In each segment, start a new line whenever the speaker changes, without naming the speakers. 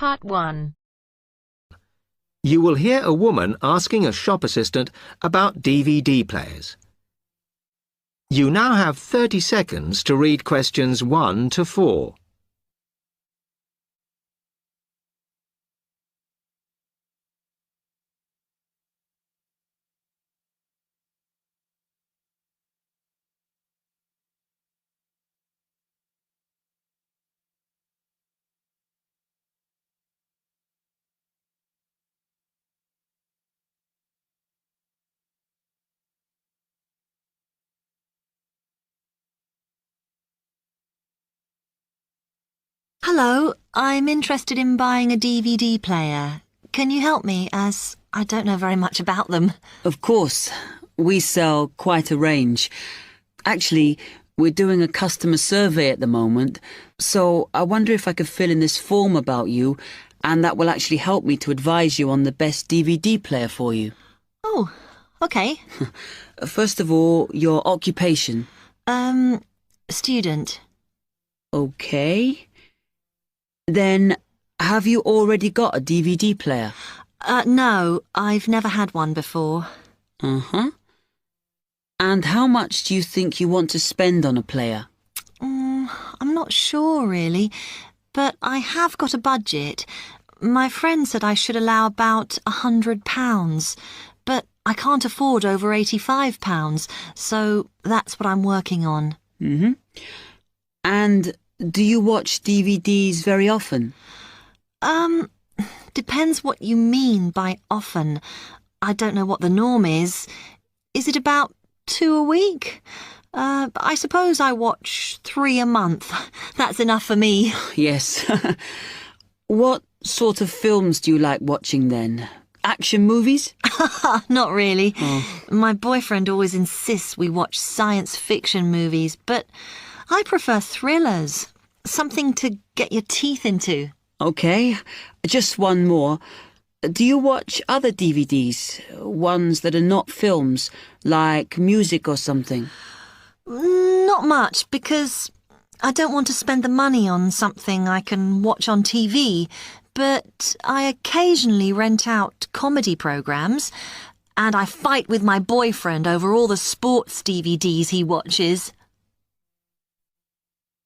Part 1.
You will hear a woman asking a shop assistant about DVD players. You now have 30 seconds to read questions 1 to 4.
Hello, I'm interested in buying a DVD player. Can you help me, as I don't know very much about them?
Of course. We sell quite a range. Actually, we're doing a customer survey at the moment, so I wonder if I could fill in this form about you, and that will actually help me to advise you on the best DVD player for you.
Oh, okay.
First of all, your occupation.
Student.
Okay. Then, have you already got a DVD player?
No, I've never had one before.
Uh-huh. And how much do you think you want to spend on a player?
I'm not sure, really, but I have got a budget. My friend said I should allow about £100, but I can't afford over £85, so that's what I'm working on.
Mm-hmm. And do you watch DVDs very often?
Depends what you mean by often. I don't know what the norm is. Is it about 2 a week? I suppose I watch 3 a month. That's enough for me.
Yes. What sort of films do you like watching then? Action movies?
Not really.
Oh.
My boyfriend always insists we watch science fiction movies, but I prefer thrillers. Something to get your teeth into.
Okay, just one more. Do you watch other DVDs? Ones that are not films, like music or something?
Not much, because I don't want to spend the money on something I can watch on TV, but I occasionally rent out comedy programs, and I fight with my boyfriend over all the sports DVDs he watches.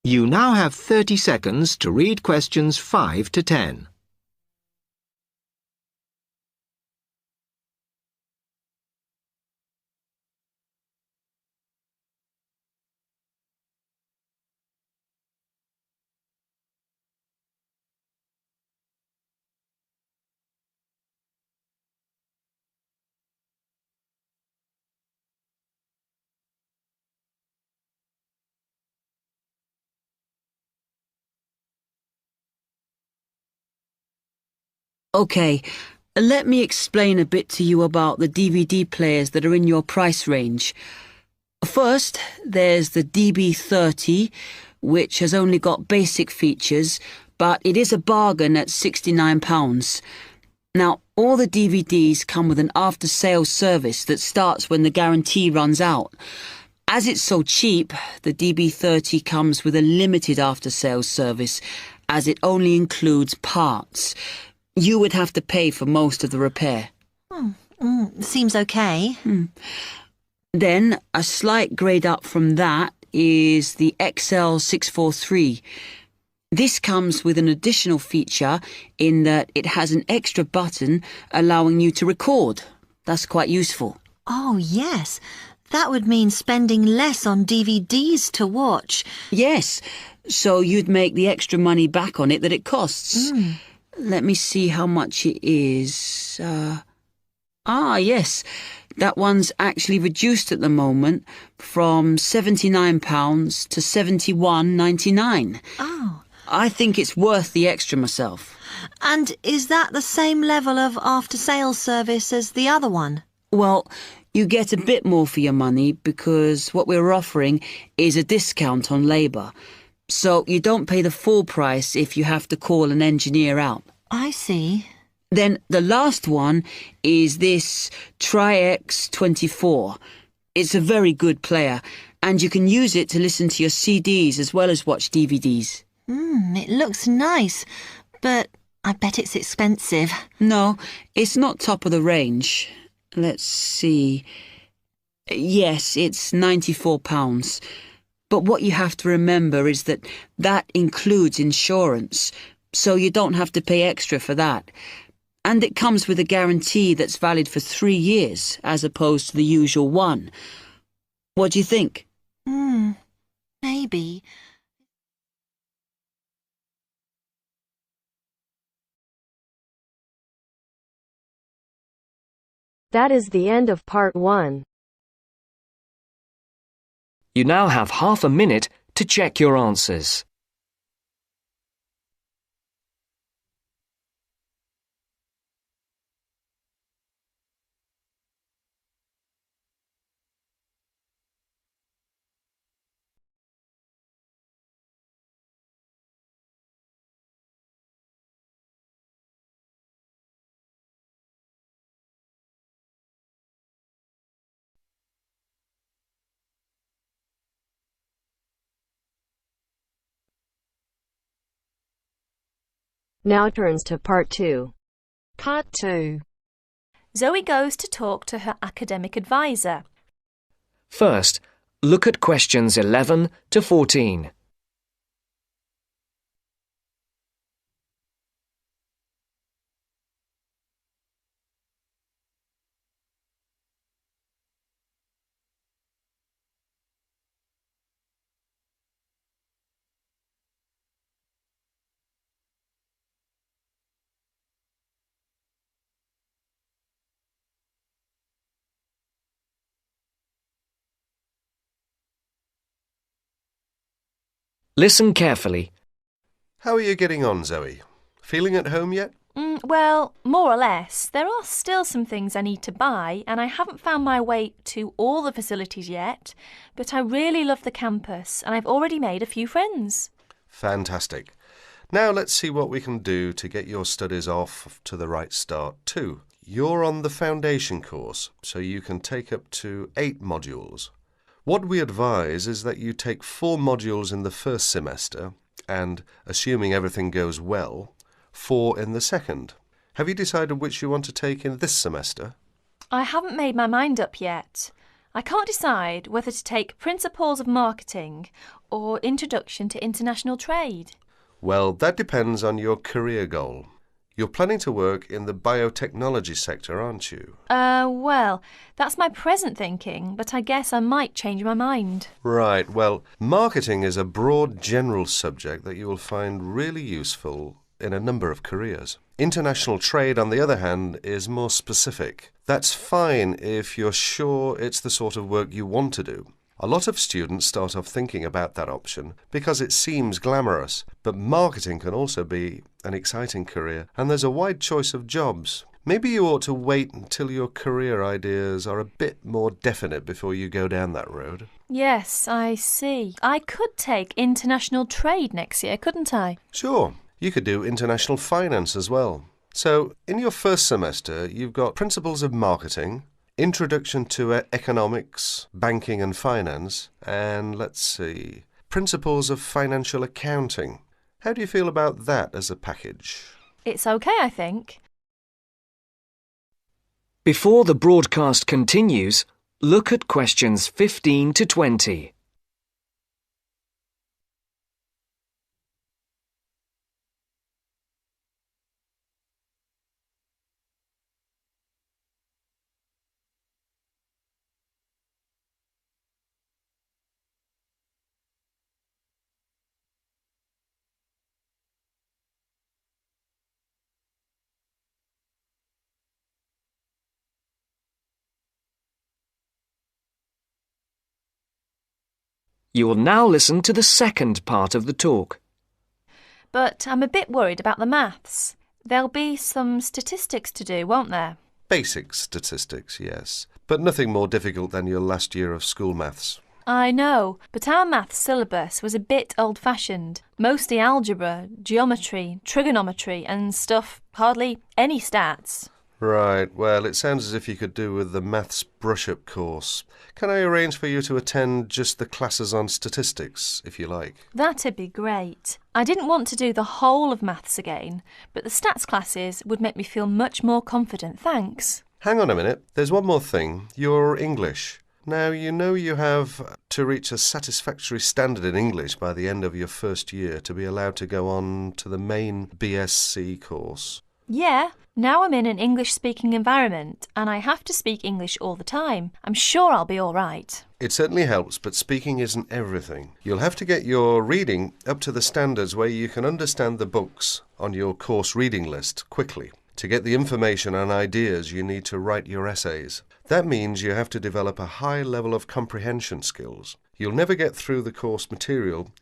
You now have 30 seconds to read questions 5 to 10.
Okay, let me explain a bit to you about the DVD players that are in your price range. First, there's the DB30, which has only got basic features, but it is a bargain at £69. Now, all the DVDs come with an after-sales service that starts when the guarantee runs out. As it's so cheap, the DB30 comes with a limited after-sales service, as it only includes parts. You would have to pay for most of the repair.
Seems okay.
Then, a slight grade up from that is the XL643. This comes with an additional feature in that it has an extra button allowing you to record. That's quite useful.
Oh, yes. That would mean spending less on DVDs to watch.
Yes, so you'd make the extra money back on it that it costs. Let me see how much it is. Yes. That one's actually reduced at the moment from £79 to £71.99.
Oh.
I think it's worth the extra myself.
And is that the same level of after-sales service as the other one?
Well, you get a bit more for your money because what we're offering is a discount on labour. So you don't pay the full price if you have to call an engineer out.
I see.
Then the last one is this Tri-X24. It's a very good player, and you can use it to listen to your CDs as well as watch DVDs.
It looks nice, but I bet it's expensive.
No, it's not top of the range. Let's see. Yes, it's £94. But what you have to remember is that includes insurance, so you don't have to pay extra for that. And it comes with a guarantee that's valid for 3 years, as opposed to the usual one. What do you think?
Maybe.
That is the end of part 1.
You now have half a minute to check your answers.
Now turns to part 2.
Part 2. Zoe goes to talk to her academic advisor.
First, look at questions 11 to 14. Listen carefully.
How are you getting on, Zoe? Feeling at home yet?
Well, more or less. There are still some things I need to buy, and I haven't found my way to all the facilities yet, but I really love the campus, and I've already made a few friends.
Fantastic. Now let's see what we can do to get your studies off to the right start too. You're on the foundation course, so you can take up to 8 modules. What we advise is that you take 4 modules in the first semester and, assuming everything goes well, 4 in the second. Have you decided which you want to take in this semester?
I haven't made my mind up yet. I can't decide whether to take Principles of Marketing or Introduction to International Trade.
Well, that depends on your career goal. You're planning to work in the biotechnology sector, aren't you?
Well, that's my present thinking, but I guess I might change my mind.
Right, well, marketing is a broad general subject that you will find really useful in a number of careers. International trade, on the other hand, is more specific. That's fine if you're sure it's the sort of work you want to do. A lot of students start off thinking about that option because it seems glamorous, but marketing can also be an exciting career, and there's a wide choice of jobs. Maybe you ought to wait until your career ideas are a bit more definite before you go down that road.
Yes, I see. I could take International Trade next year, couldn't I?
Sure. You could do international finance as well. So, in your first semester, you've got Principles of Marketing, Introduction to Economics, Banking and Finance, and let's see, Principles of Financial Accounting. How do you feel about that as a package?
It's okay, I think.
Before the broadcast continues, look at questions 15 to 20. You will now listen to the second part of the talk.
But I'm a bit worried about the maths. There'll be some statistics to do, won't there?
Basic statistics, yes, but nothing more difficult than your last year of school maths.
I know, but our maths syllabus was a bit old-fashioned. Mostly algebra, geometry, trigonometry and stuff, hardly any stats.
Right, well, it sounds as if you could do with the maths brush-up course. Can I arrange for you to attend just the classes on statistics, if you like?
That'd be great. I didn't want to do the whole of maths again, but the stats classes would make me feel much more confident, thanks.
Hang on a minute, there's one more thing. Your English. Now, you know you have to reach a satisfactory standard in English by the end of your first year to be allowed to go on to the main BSc course.
Yeah, now I'm in an English-speaking environment and I have to speak English all the time. I'm sure I'll be all right.
It certainly helps, but speaking isn't everything. You'll have to get your reading up to the standards where you can understand the books on your course reading list quickly. To get the information and ideas, you need to write your essays. That means you have to develop a high level of comprehension skills. You'll never get through the course material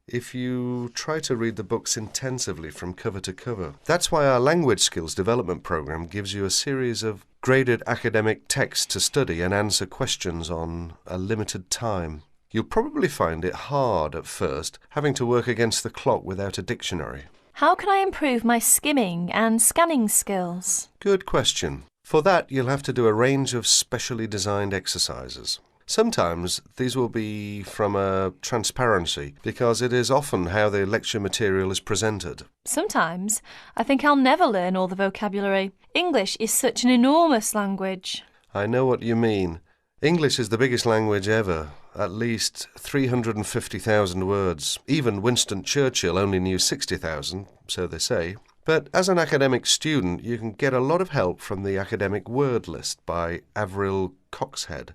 if you try to read the books intensively from cover to cover. That's why our language skills development program gives you a series of graded academic texts to study and answer questions on a limited time. You'll probably find it hard at first, having to work against the clock without a dictionary.
How can I improve my skimming and scanning skills?
Good question. For that, you'll have to do a range of specially designed exercises. Sometimes these will be from a transparency, because it is often how the lecture material is presented.
Sometimes I think I'll never learn all the vocabulary. English is such an enormous language.
I know what you mean. English is the biggest language ever, at least 350,000 words. Even Winston Churchill only knew 60,000, so they say. But as an academic student, you can get a lot of help from the academic word list by Avril Coxhead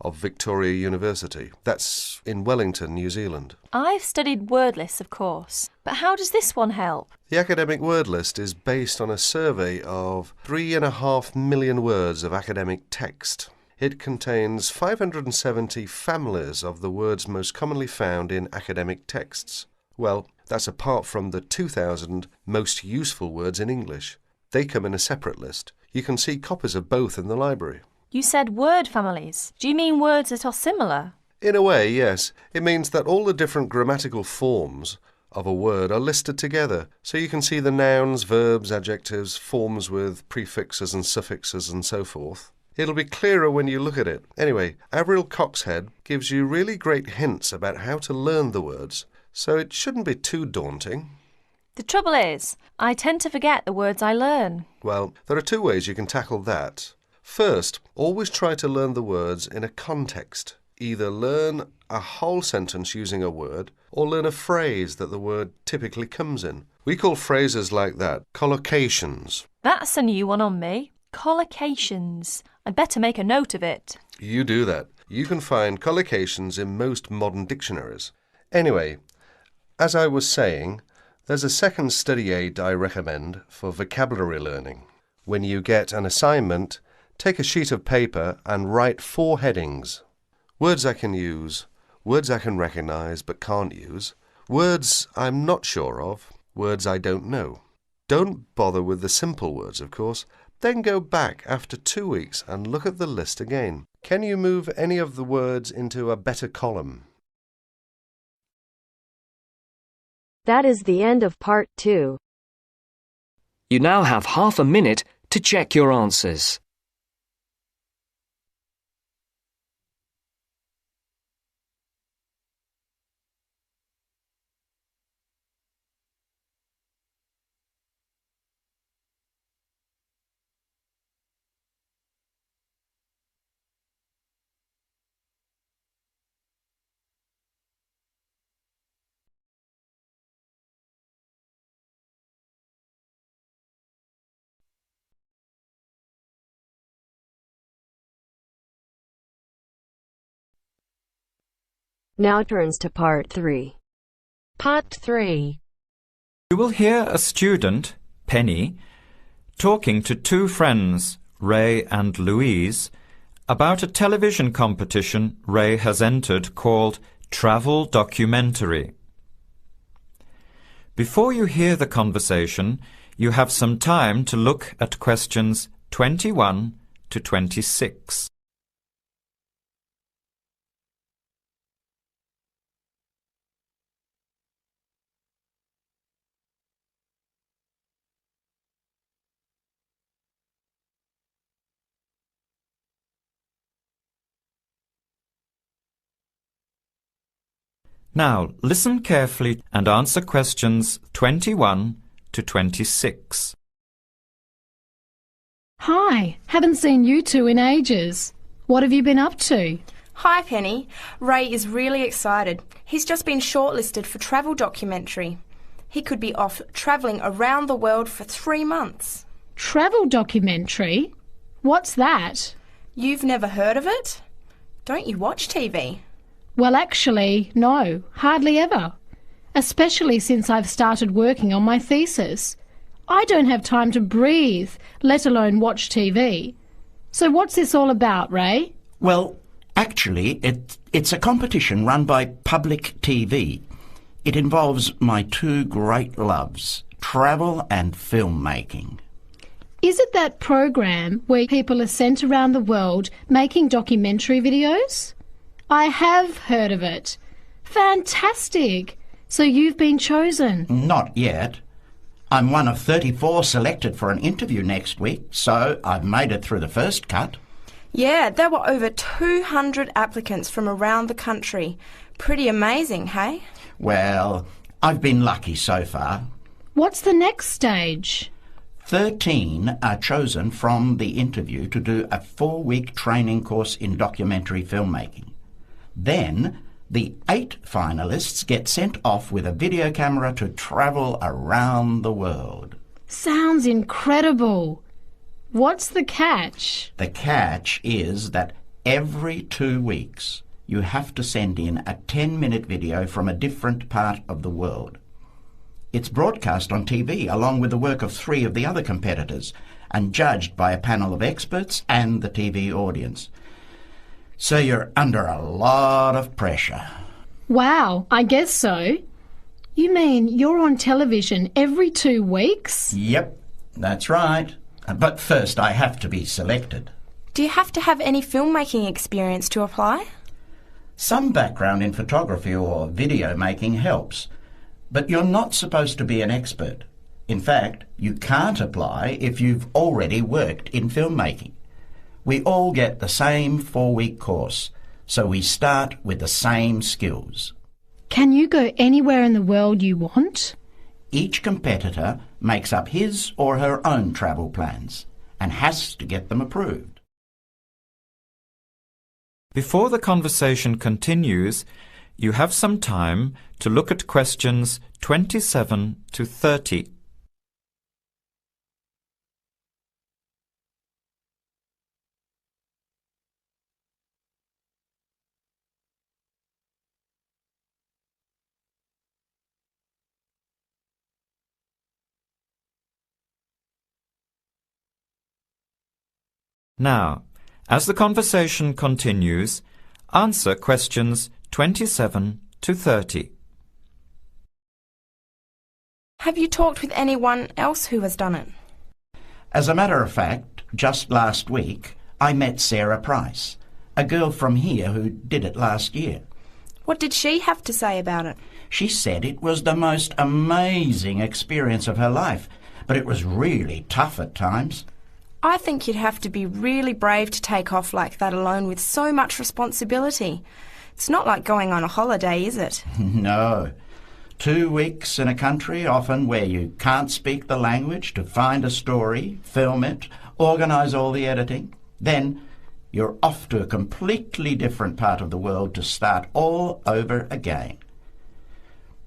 of Victoria University. That's in Wellington, New Zealand.
I've studied word lists, of course, but how does this one help?
The academic word list is based on a survey of 3.5 million words of academic text. It contains 570 families of the words most commonly found in academic texts. Well, that's apart from the 2,000 most useful words in English. They come in a separate list. You can see copies of both in the library.
You said word families. Do you mean words that are similar?
In a way, yes. It means that all the different grammatical forms of a word are listed together, so you can see the nouns, verbs, adjectives, forms with prefixes and suffixes and so forth. It'll be clearer when you look at it. Anyway, Avril Coxhead gives you really great hints about how to learn the words, so it shouldn't be too daunting.
The trouble is, I tend to forget the words I learn.
Well, there are two ways you can tackle that. First, always try to learn the words in a context. Either learn a whole sentence using a word, or learn a phrase that the word typically comes in. We call phrases like that collocations.
That's a new one on me. Collocations. I'd better make a note of it.
You do that. You can find collocations in most modern dictionaries. Anyway, as I was saying, there's a second study aid I recommend for vocabulary learning. When you get an assignment, take a sheet of paper and write 4 headings. Words I can use, words I can recognise but can't use, words I'm not sure of, words I don't know. Don't bother with the simple words, of course. Then go back after 2 weeks and look at the list again. Can you move any of the words into a better column?
That is the end of part 2.
You now have half a minute to check your answers.
Now turns to part 3.
Part 3.
You will hear a student, Penny, talking to 2 friends, Ray and Louise, about a television competition Ray has entered called Travel Documentary. Before you hear the conversation, you have some time to look at questions 21 to 26. Now, listen carefully and answer questions 21 to 26.
Hi, haven't seen you two in ages. What have you been up to?
Hi, Penny. Ray is really excited. He's just been shortlisted for travel documentary. He could be off travelling around the world for 3 months.
Travel documentary? What's that?
You've never heard of it? Don't you watch TV?
Well, actually, no, hardly ever. Especially since I've started working on my thesis. I don't have time to breathe, let alone watch TV. So what's this all about, Ray?
Well, actually, it's a competition run by Public TV. It involves my two great loves, travel and filmmaking.
Is it that program where people are sent around the world making documentary videos? I have heard of it. Fantastic! So you've been chosen?
Not yet. I'm one of 34 selected for an interview next week, so I've made it through the first cut.
Yeah, there were over 200 applicants from around the country. Pretty amazing, hey?
Well, I've been lucky so far.
What's the next stage?
13 are chosen from the interview to do a 4-week training course in documentary filmmaking. Then, the 8 finalists get sent off with a video camera to travel around the world.
Sounds incredible. What's the catch?
The catch is that every 2 weeks you have to send in a 10-minute video from a different part of the world. It's broadcast on TV along with the work of 3 of the other competitors and judged by a panel of experts and the TV audience. So you're under a lot of pressure.
Wow, I guess so. You mean you're on television every 2 weeks?
Yep, that's right. But first I have to be selected.
Do you have to have any filmmaking experience to apply?
Some background in photography or video making helps, but you're not supposed to be an expert. In fact, you can't apply if you've already worked in filmmaking. We all get the same 4-week course, so we start with the same skills.
Can you go anywhere in the world you want?
Each competitor makes up his or her own travel plans and has to get them approved.
Before the conversation continues, you have some time to look at questions 27 to 30. Now, as the conversation continues, answer questions 27 to 30.
Have you talked with anyone else who has done it?
As a matter of fact, just last week, I met Sarah Price, a girl from here who did it last year.
What did she have to say about it?
She said it was the most amazing experience of her life, but it was really tough at times.
I think you'd have to be really brave to take off like that alone with so much responsibility. It's not like going on a holiday, is it?
No. 2 weeks in a country, often where you can't speak the language, to find a story, film it, organise all the editing. Then you're off to a completely different part of the world to start all over again.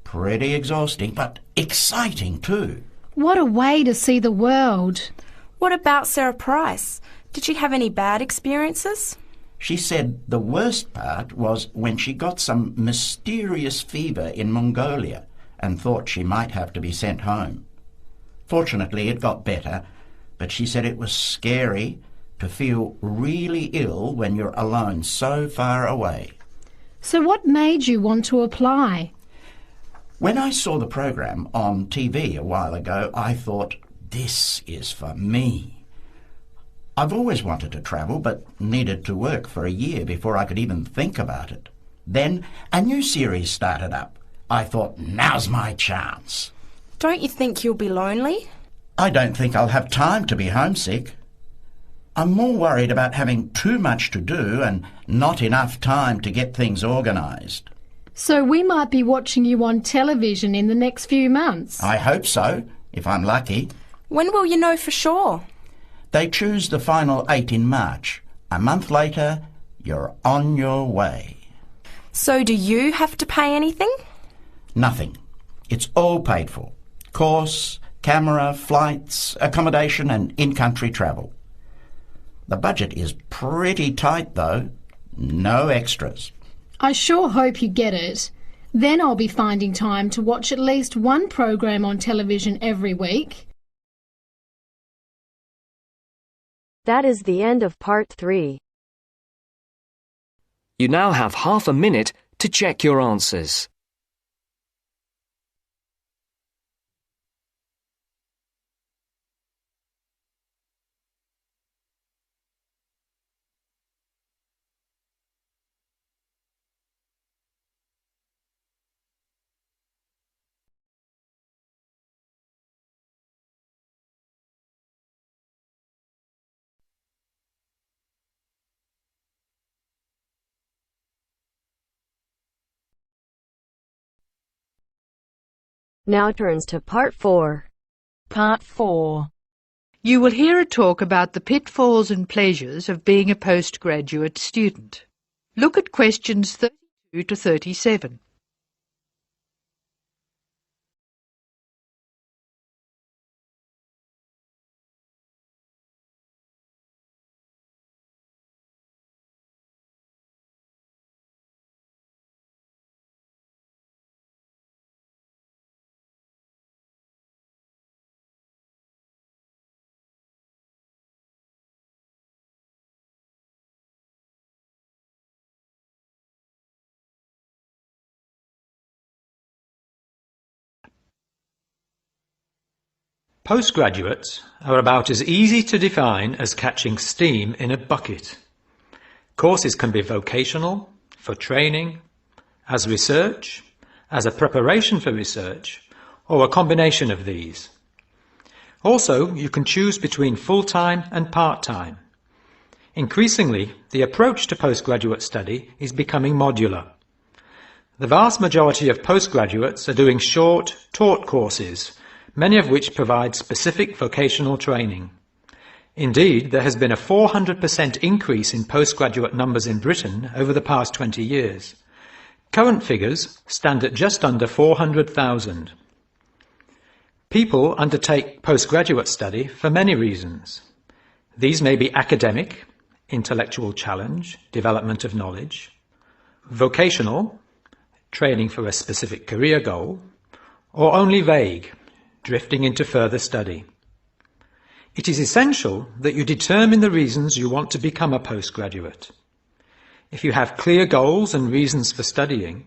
Pretty exhausting, but exciting too.
What a way to see the world.
What about Sarah Price? Did she have any bad experiences?
She said the worst part was when she got some mysterious fever in Mongolia and thought she might have to be sent home. Fortunately, it got better, but she said it was scary to feel really ill when you're alone so far away.
So what made you want to apply?
When I saw the program on TV a while ago, I thought, this is for me. I've always wanted to travel, but needed to work for a year before I could even think about it. Then a new series started up. I thought, now's my chance.
Don't you think you'll be lonely?
I don't think I'll have time to be homesick. I'm more worried about having too much to do and not enough time to get things organised.
So we might be watching you on television in the next few months.
I hope so, if I'm lucky.
When will you know for sure?
They choose the final 8 in March. A month later, you're on your way.
So do you have to pay anything?
Nothing. It's all paid for. Course, camera, flights, accommodation and in-country travel. The budget is pretty tight though. No extras.
I sure hope you get it. Then I'll be finding time to watch at least one program on television every week.
That is the end of part 3.
You now have half a minute to check your answers.
Now turns to part 4.
Part 4. You will hear a talk about the pitfalls and pleasures of being a postgraduate student. Look at questions 32 to 37.
Postgraduates are about as easy to define as catching steam in a bucket. Courses can be vocational, for training, as research, as a preparation for research, or a combination of these. Also, you can choose between full-time and part-time. Increasingly, the approach to postgraduate study is becoming modular. The vast majority of postgraduates are doing short, taught courses, many of which provide specific vocational training. Indeed, there has been a 400% increase in postgraduate numbers in Britain over the past 20 years. Current figures stand at just under 400,000. People undertake postgraduate study for many reasons. These may be academic, intellectual challenge, development of knowledge; vocational, training for a specific career goal; or only vague, drifting into further study. It is essential that you determine the reasons you want to become a postgraduate. If you have clear goals and reasons for studying,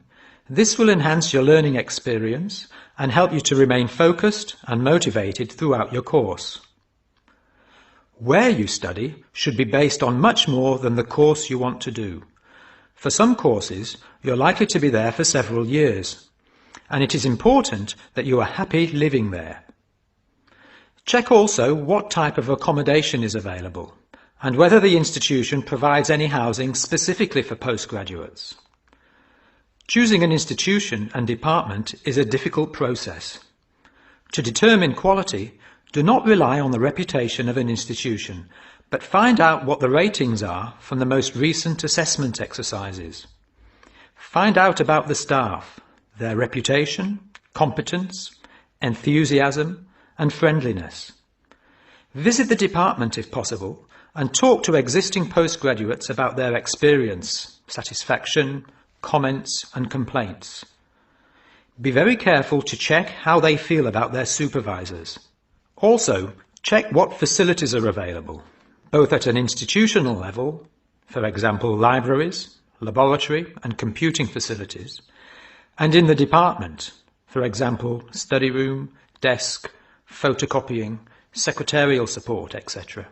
this will enhance your learning experience and help you to remain focused and motivated throughout your course. Where you study should be based on much more than the course you want to do. For some courses, you're likely to be there for several years, and it is important that you are happy living there. Check also what type of accommodation is available, and whether the institution provides any housing specifically for postgraduates. Choosing an institution and department is a difficult process. To determine quality, do not rely on the reputation of an institution, but find out what the ratings are from the most recent assessment exercises. Find out about the staff, their reputation, competence, enthusiasm, and friendliness. Visit the department if possible, and talk to existing postgraduates about their experience, satisfaction, comments, and complaints. Be very careful to check how they feel about their supervisors. Also, check what facilities are available, both at an institutional level, for example libraries, laboratory and computing facilities, and in the department, for example study room, desk, photocopying, secretarial support, etc.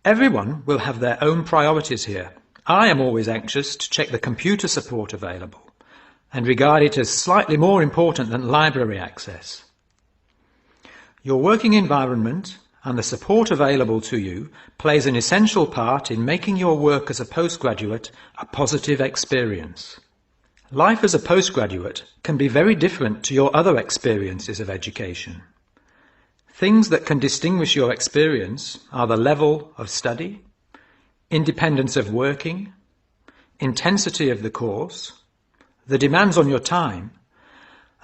Everyone will have their own priorities here. I am always anxious to check the computer support available and regard it as slightly more important than library access. Your working environment and the support available to you plays an essential part in making your work as a postgraduate a positive experience. Life as a postgraduate can be very different to your other experiences of education. Things that can distinguish your experience are the level of study, independence of working, intensity of the course, the demands on your time,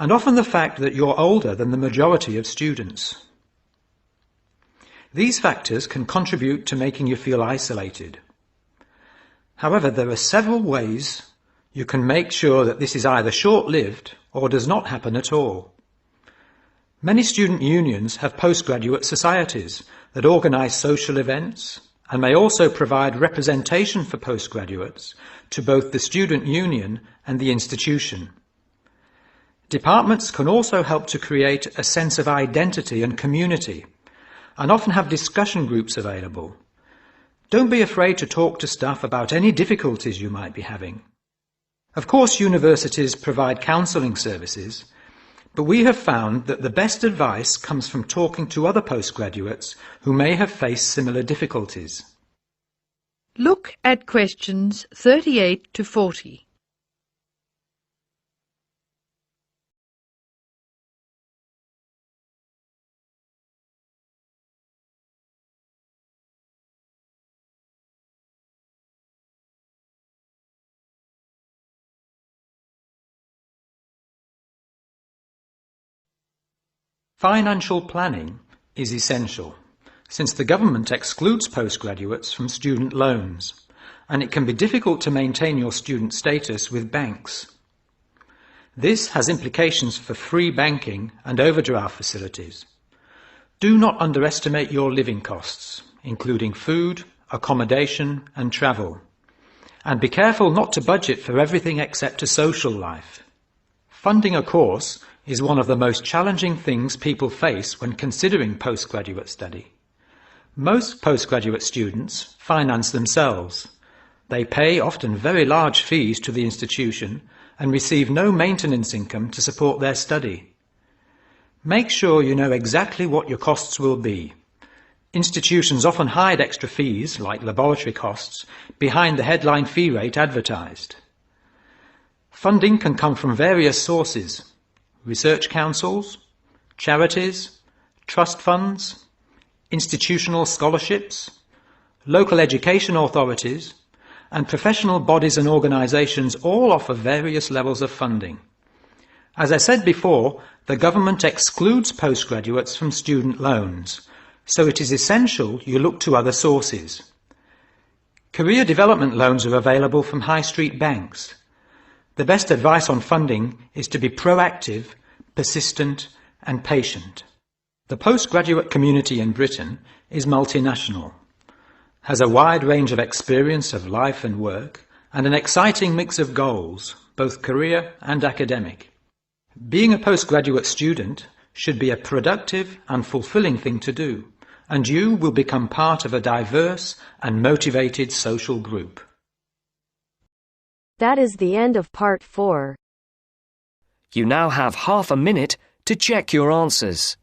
and often the fact that you're older than the majority of students. These factors can contribute to making you feel isolated. However, there are several ways you can make sure that this is either short-lived or does not happen at all. Many student unions have postgraduate societies that organise social events and may also provide representation for postgraduates to both the student union and the institution. Departments can also help to create a sense of identity and community, and often have discussion groups available. Don't be afraid to talk to staff about any difficulties you might be having. Of course, universities provide counselling services, but we have found that the best advice comes from talking to other postgraduates who may have faced similar difficulties.
Look at questions 38 to 40.
Financial planning is essential, since the government excludes postgraduates from student loans, and it can be difficult to maintain your student status with banks. This has implications for free banking and overdraft facilities. Do not underestimate your living costs, including food, accommodation and travel. And be careful not to budget for everything except a social life. Funding a course is one of the most challenging things people face when considering postgraduate study. Most postgraduate students finance themselves. They pay often very large fees to the institution and receive no maintenance income to support their study. Make sure you know exactly what your costs will be. Institutions often hide extra fees, like laboratory costs, behind the headline fee rate advertised. Funding can come from various sources: research councils, charities, trust funds, institutional scholarships, local education authorities, and professional bodies and organisations all offer various levels of funding. As I said before, the government excludes postgraduates from student loans, so it is essential you look to other sources. Career development loans are available from high street banks. The best advice on funding is to be proactive, persistent and patient. The postgraduate community in Britain is multinational, has a wide range of experience of life and work, and an exciting mix of goals, both career and academic. Being a postgraduate student should be a productive and fulfilling thing to do, and you will become part of a diverse and motivated social group.
That is the end of part 4.
You now have half a minute to check your answers.